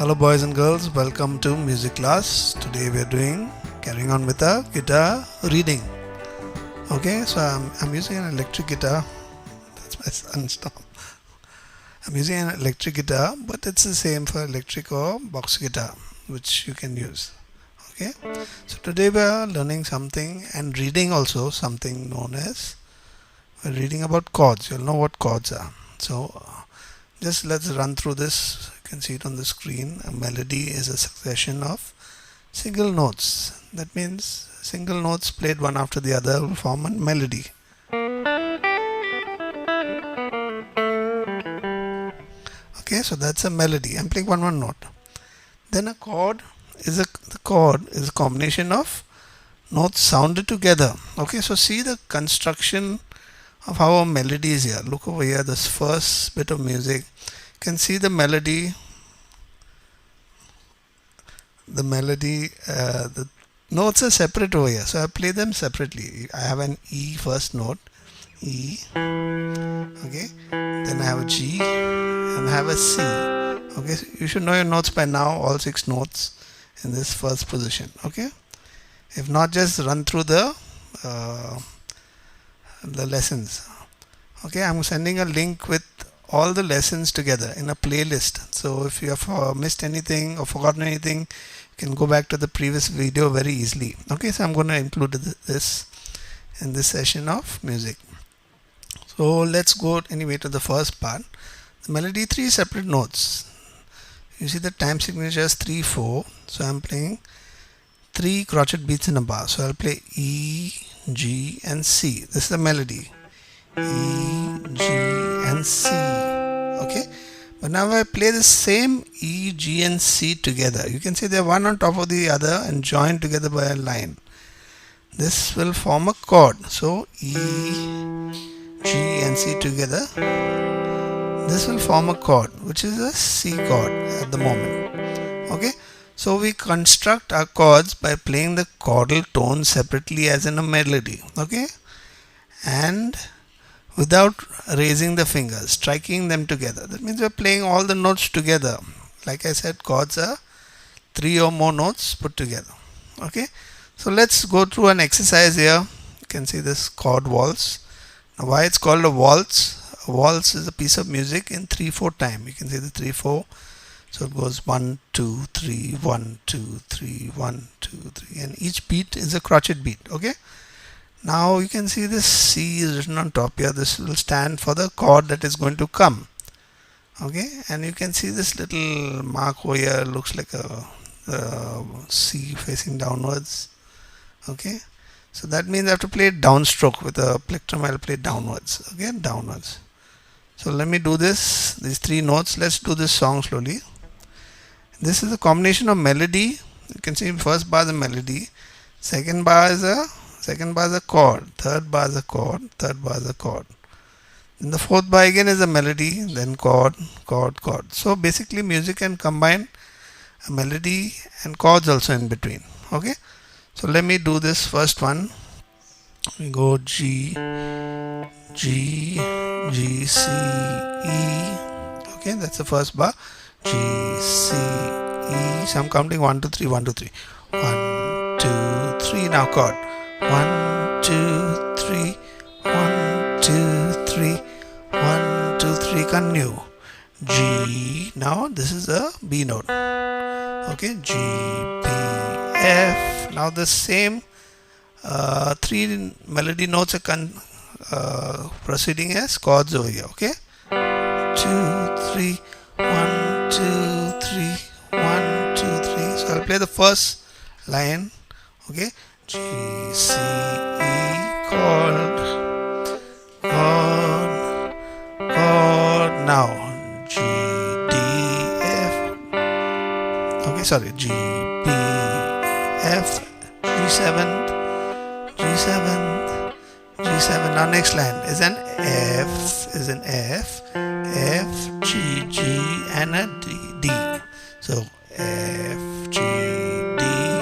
Hello boys and girls, welcome to music class. Today we are carrying on with a guitar reading. Okay, so I'm using an electric guitar. That's my son, stop. I'm using an electric guitar, but it's the same for electric or box guitar, which you can use. Okay, so today we are learning something and reading also something known as, we're reading about chords. You'll know what chords are. So just let's run through this. You can see it on the screen. A melody is a succession of single notes. That means single notes played one after the other will form a melody. Okay, so that's a melody. I'm playing one note. Then a chord is a combination of notes sounded together. Okay, so see the construction of how a melody is here. Look over here, this first bit of music. You can see the melody. The notes are separate over here, so I play them separately. I have an E first note, E. Okay, then I have a G and I have a C. Okay, so you should know your notes by now, all 6 notes in this first position. Okay, if not, just run through the lessons. Okay, I'm sending a link with all the lessons together in a playlist. So if you have missed anything or forgotten anything, you can go back to the previous video very easily. Okay, so I'm going to include this in this session of music. So let's go anyway to the first part. The melody, 3 separate notes. You see the time signature is 3/4. So I'm playing 3 crotchet beats in a bar. So I'll play E, G and C. This is the melody. E, G and C. Okay, but now I play the same E, G and C together. You can see they're one on top of the other and joined together by a line. This will form a chord. So E, G and C together. This will form a chord, which is a C chord at the moment. Okay, so we construct our chords by playing the chordal tones separately as in a melody. Okay, and without raising the fingers, striking them together. That means we're playing all the notes together. Like I said, chords are 3 or more notes put together. Okay, so let's go through an exercise here. You can see this chord waltz. Now, why it's called a waltz? A waltz is a piece of music in 3/4 time. You can see the 3/4. So it goes 1 2 3 1 2 3 1 2 3, and each beat is a crotchet beat. Okay, now you can see this C is written on top here. This will stand for the chord that is going to come. Okay, and you can see this little mark over here looks like a C facing downwards. Okay, so that means I have to play it downstroke with a plectrum. I'll play downwards. Okay, downwards. So let me do this, these 3 notes. Let's do this song slowly. This is a combination of melody. You can see first bar is a melody, second bar is a chord, third bar is a chord, third bar is a chord. Then the fourth bar again is a melody, then chord, chord, chord. So basically music can combine a melody and chords also in between. Okay, so let me do this first one. We go G, G, G, C, E. Okay, that's the first bar. G, C, E. So I'm counting 1 2 3 1 2 3 1 2 3. Now chord 1 2 3 1 2 3 1 2 3. Continue G. Now this is a B note. Okay, G, B, F. Now the same 3 melody notes are proceeding as chords over here. Okay, 2 3 1 2 3 1 2 3. So I'll play the first line. Okay, G, C, E, chord, chord, chord. Now G, D, F. Okay, sorry, G, B, F, G7, G7, G7. Now next line is an F, F, G, G and a D. So F, G, D.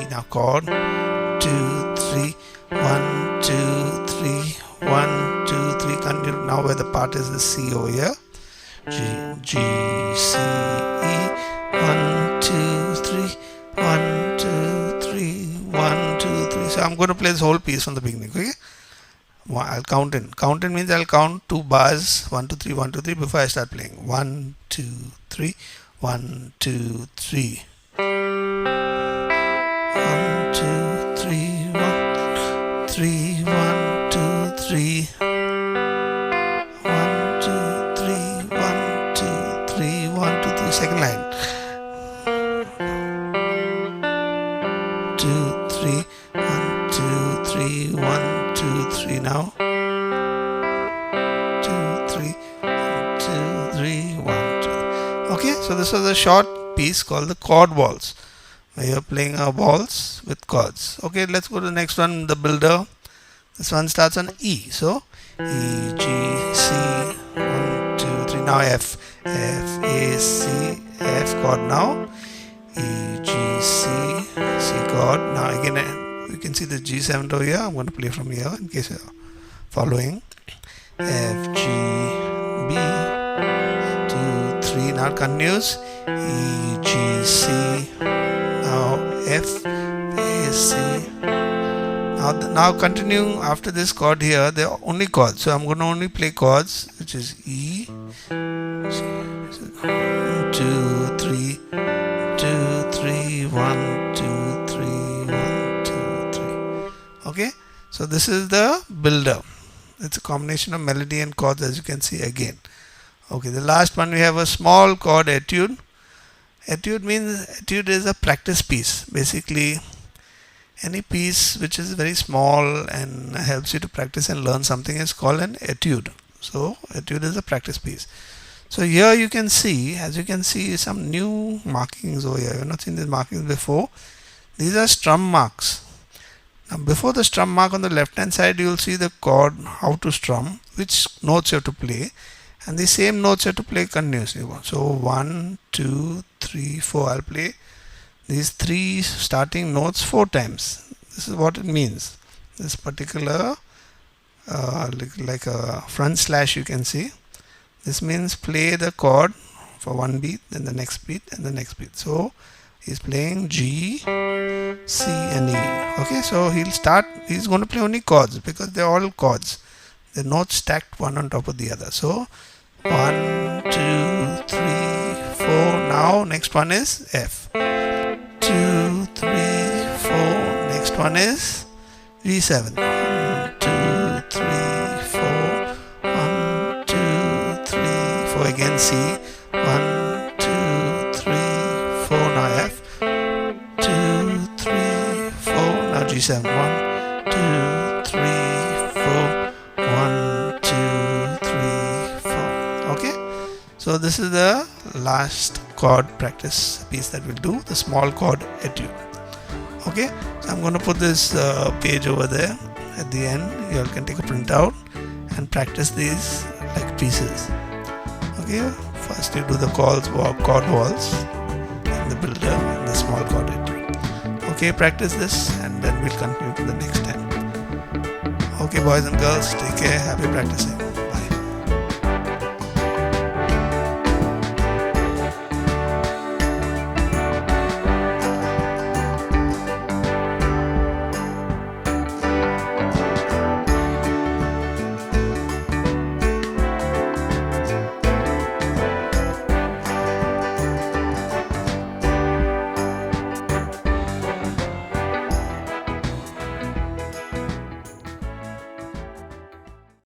Now chord 2 3 1 2 3 1 2 3. Continue. Now where the part is the C over here. G, G, C, E. 1 2, 3, 1, 2, 3, 1, 2, 3. So I'm going to play this whole piece from the beginning. Okay, I'll count in. Count in means I'll count 2 bars, 1, 2, 3, 1, 2, 3 before I start playing. 1, 2, 3, 1, 2, 3. 1, 2, 3, 1, 3, 1, 2, 3. 1, 2, 3, 1, 2, 3, 1, 2, 3. Second line. 2, 3, 1, 2, 3, 1, 2, 3 now. 2, 3, 1, 2, 3, 1, 2. Okay, so this was a short piece called the chord waltz, where you're playing waltz with chords. Okay, let's go to the next one, the builder. This one starts on E. So E, G, C, 1, 2, 3. Now F. F, A, C, F chord now. E, G, C, C chord. Now again you can see the G7 over here. I'm going to play from here in case you're following. F, G, B, 2, 3. Now it continues. E, G, C. Now F, A, C. Now continuing after this chord here, they are only chords. So I'm going to only play chords, which is E, 2, 3, 2, 3, 1, 2, 3, 1, 2, 3. Okay, so this is the builder. It's a combination of melody and chords, as you can see again. Okay, the last one we have a small chord etude. Etude is a practice piece. Basically, any piece which is very small and helps you to practice and learn something is called an etude. So etude is a practice piece. So here you can see, as you can see, some new markings over here. You have not seen these markings before. These are strum marks. Now before the strum mark on the left hand side, you will see the chord, how to strum, which notes you have to play, and the same notes you have to play continuously. So 1, 2, 3, 4. I'll play these 3 starting notes 4 times. This is what it means. This particular like a front slash, you can see. This means play the chord for one beat, then the next beat, and the next beat. So he's playing G, C, and E. Okay, so he's going to play only chords because they're all chords. They're not stacked one on top of the other. So 1, 2, 3, 4. Now next one is F. 2, 3, 4. Next one is G7. 1, 2, 3, 4. 1, 2, 3, 4. Again C. 1, 2, 3, 4. Now F. 2, 3, 4. Now G7. 1, 2, 3, 4. 1, 2, 3, 4. Okay. So this is the last chord practice piece that we'll do, the small chord etude. Okay, so I'm going to put this page over there at the end. You all can take a printout and practice these like pieces. Okay, first you do the chord waltz and the builder and the small chord etude. Okay, practice this and then we'll continue to the next time. Okay, boys and girls, take care, happy practicing.